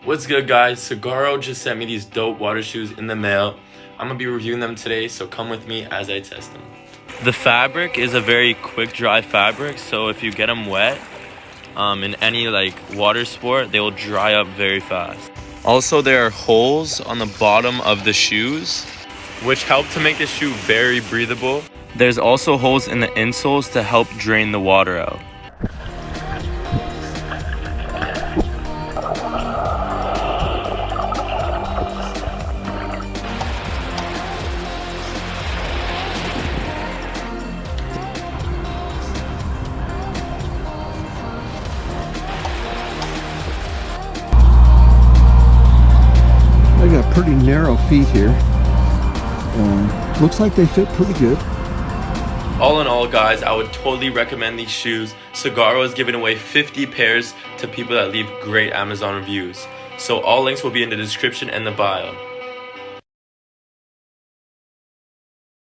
What's good, guys? Saguaro just sent me these dope water shoes in the mail. I'm gonna be reviewing them today, so come with me as I test them. The fabric is a very quick dry fabric, so if you get them wet in any water sport, they will dry up very fast. Also, there are holes on the bottom of the shoes, which help to make the shoe very breathable. There's also holes in the insoles to help drain the water out. They got pretty narrow feet here. Looks like they fit pretty good. All in all, guys, I would totally recommend these shoes. Saguaro is giving away 50 pairs to people that leave great Amazon reviews. So all links will be in the description and the bio.